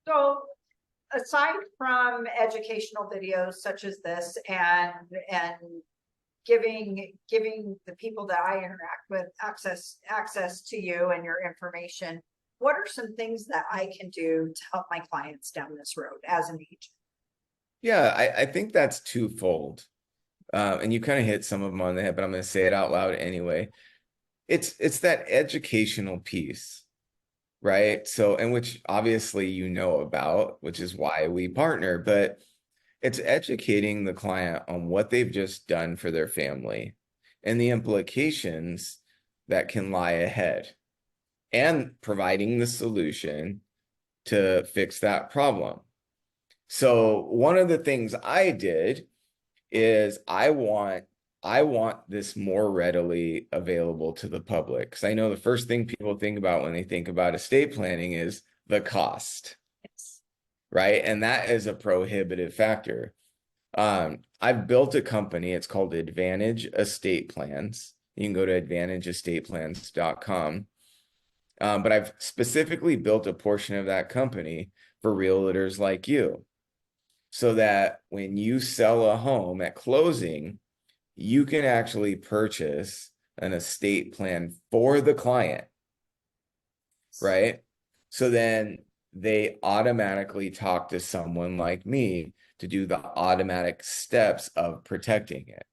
So aside from educational videos such as this and giving the people that I interact with access to you and your information, what are some things that I can do to help my clients down this road as an agent? Yeah, I think that's twofold. And you kind of hit some of them on the head, but I'm going to say it out loud anyway. It's that educational piece, right? So, and which obviously you know about, which is why we partner, but it's educating the client on what they've just done for their family and the implications that can lie ahead and providing the solution to fix that problem. So one of the things I did is I want this more readily available to the public, because I know the first thing people think about when they think about estate planning is the cost, Yes. right? And that is a prohibitive factor. I've built a company, it's called Advantage Estate Plans. You can go to advantageestateplans.com. But I've specifically built a portion of that company for realtors like you, so that when you sell a home at closing, you can actually purchase an estate plan for the client, right? So then they automatically talk to someone like me to do the automatic steps of protecting it.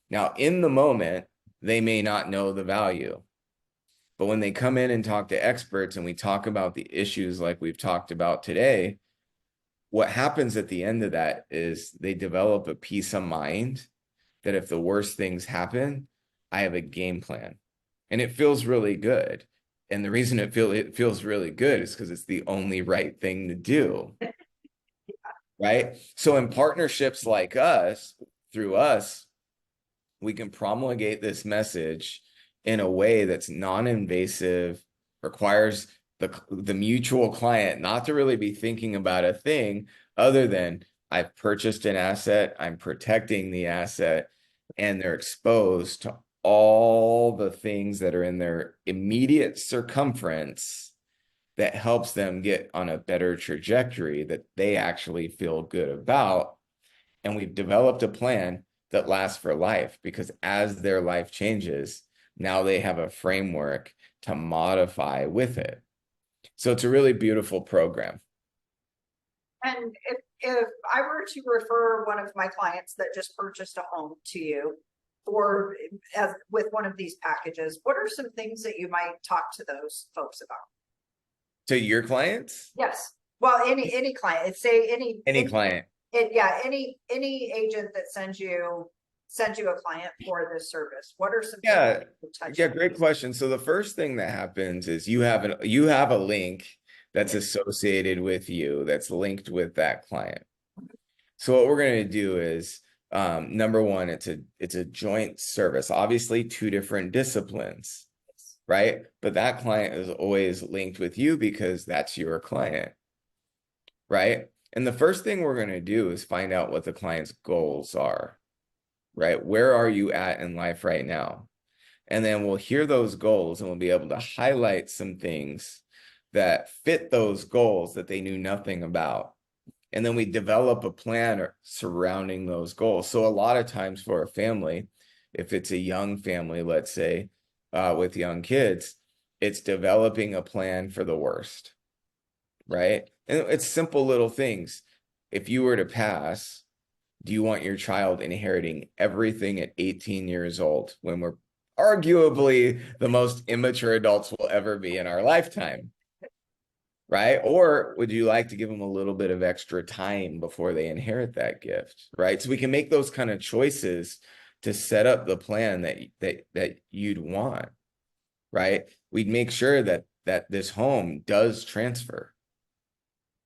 Now, in the moment, they may not know the value, but when they come in and talk to experts and we talk about the issues like we've talked about today, what happens at the end of that is they develop a peace of mind that if the worst things happen, I have a game plan. And it feels really good. And the reason it feels really good is because it's the only right thing to do. Right. So in partnerships like us, through us, we can promulgate this message in a way that's non-invasive, requires the mutual client not to really be thinking about a thing other than I've purchased an asset, I'm protecting the asset, and they're exposed to all the things that are in their immediate circumference that helps them get on a better trajectory that they actually feel good about. And we've developed a plan that lasts for life, because as their life changes, now they have a framework to modify with it. So it's a really beautiful program. And if I were to refer one of my clients that just purchased a home to you for as with one of these packages, what are some things that you might talk to those folks about? To your clients, Yes. Well, any client, say any any client. yeah, any agent that sends you a client for this service. What are some things Yeah, to touch yeah, on? great question. So the first thing that happens is you have a link that's Yeah. associated with you that's linked with that client. So what we're going to do is number one, it's a joint service, obviously two different disciplines, right? But that client is always linked with you because that's your client, right? And the first thing we're going to do is find out what the client's goals are, right? Where are you at in life right now? And then we'll hear those goals and we'll be able to highlight some things that fit those goals that they knew nothing about. And then we develop a plan surrounding those goals. So a lot of times for a family, if it's a young family, let's say, with young kids, it's developing a plan for the worst, right? And it's simple little things. If you were to pass, do you want your child inheriting everything at 18 years old when we're arguably the most immature adults will ever be in our lifetime? Right? Or would you like to give them a little bit of extra time before they inherit that gift? Right? So we can make those kind of choices to set up the plan that you'd want. Right? We'd make sure that this home does transfer.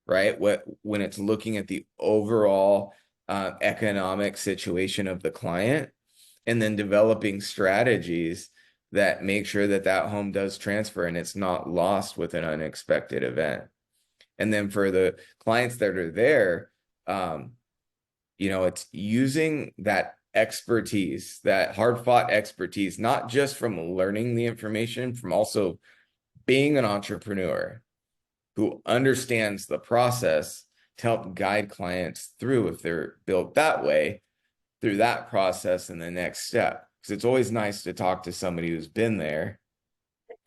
Right? When it's looking at the overall economic situation of the client, and then developing strategies that make sure that that home does transfer and it's not lost with an unexpected event. And then for the clients that are there, it's using that expertise, that hard-fought expertise, not just from learning the information, from also being an entrepreneur, who understands the process to help guide clients through, if they're built that way, through that process and the next step. Because it's always nice to talk to somebody who's been there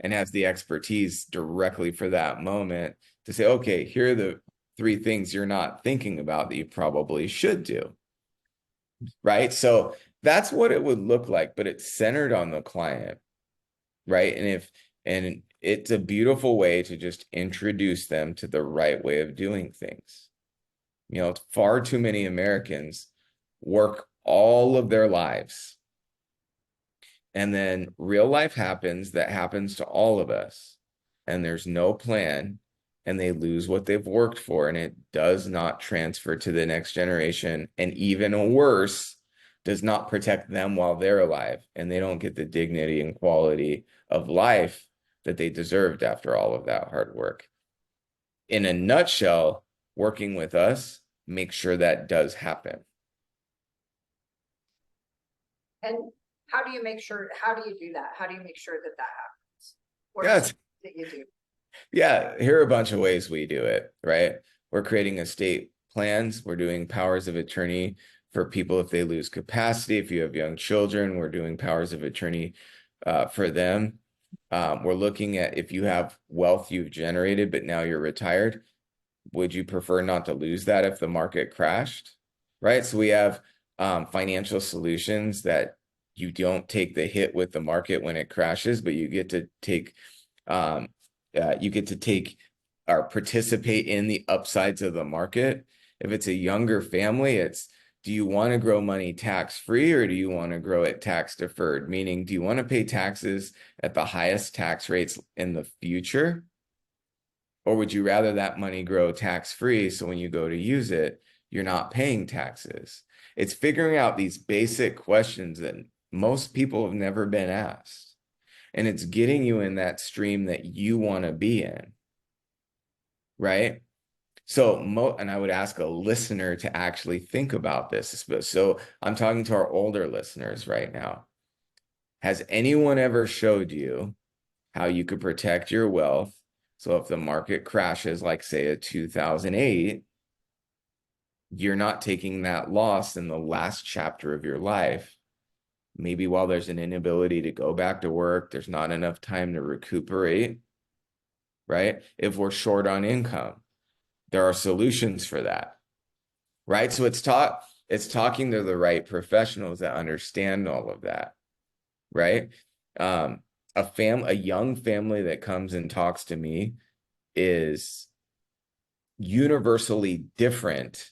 and has the expertise directly for that moment to say, okay, here are the 3 things you're not thinking about that you probably should do. Right. So that's what it would look like, but it's centered on the client. Right. And it's a beautiful way to just introduce them to the right way of doing things. You know, far too many Americans work all of their lives, and then real life happens, that happens to all of us, and there's no plan, and they lose what they've worked for, and it does not transfer to the next generation, and even worse, does not protect them while they're alive, and they don't get the dignity and quality of life that they deserved after all of that hard work. In a nutshell, working with us makes sure that does happen. And how do you make sure, how do you do that? How do you make sure that that happens? What are Yeah, some things that you do? yeah, here are a bunch of ways we do it, right? We're creating estate plans. We're doing powers of attorney for people if they lose capacity. If you have young children, we're doing powers of attorney for them. We're looking at if you have wealth you've generated, but now you're retired, would you prefer not to lose that if the market crashed? Right. So we have financial solutions that you don't take the hit with the market when it crashes, but you get to take or participate in the upsides of the market. If it's a younger family, it's, do you want to grow money tax free, or do you want to grow it tax deferred? Meaning, do you want to pay taxes at the highest tax rates in the future? Or would you rather that money grow tax free, so when you go to use it, you're not paying taxes? It's figuring out these basic questions that most people have never been asked. And it's getting you in that stream that you want to be in. Right? So, and I would ask a listener to actually think about this. So I'm talking to our older listeners right now. Has anyone ever showed you how you could protect your wealth? So if the market crashes, like say a 2008, you're not taking that loss in the last chapter of your life. Maybe while there's an inability to go back to work, there's not enough time to recuperate, right? If we're short on income, there are solutions for that, right? So it's talking to the right professionals that understand all of that, right? A young family that comes and talks to me is universally different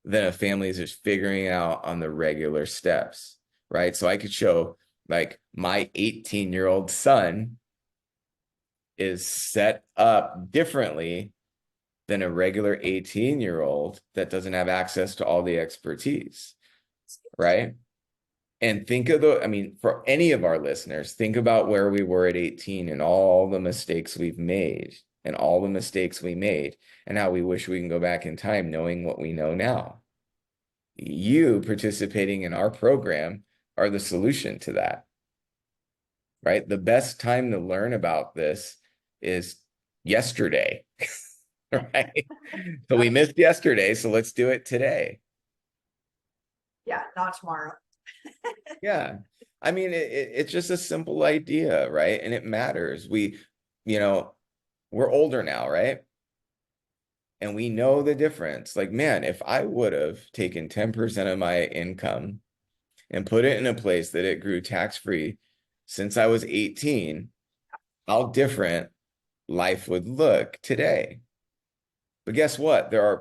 than a family is just figuring out on the regular steps, right? So I could show, like, my 18-year-old son is set up differently than a regular 18-year-old that doesn't have access to all the expertise, right? And for any of our listeners, think about where we were at 18 and all the mistakes we've made and all the mistakes we made and how we wish we can go back in time knowing what we know now. You participating in our program are the solution to that, right? The best time to learn about this is yesterday, right? So we missed yesterday, so let's do it today. Yeah, not tomorrow. Yeah. I mean, it's just a simple idea, right? And it matters. We're older now, right? And we know the difference. Like, man, if I would have taken 10% of my income and put it in a place that it grew tax-free since I was 18, how different life would look today. But guess what? There are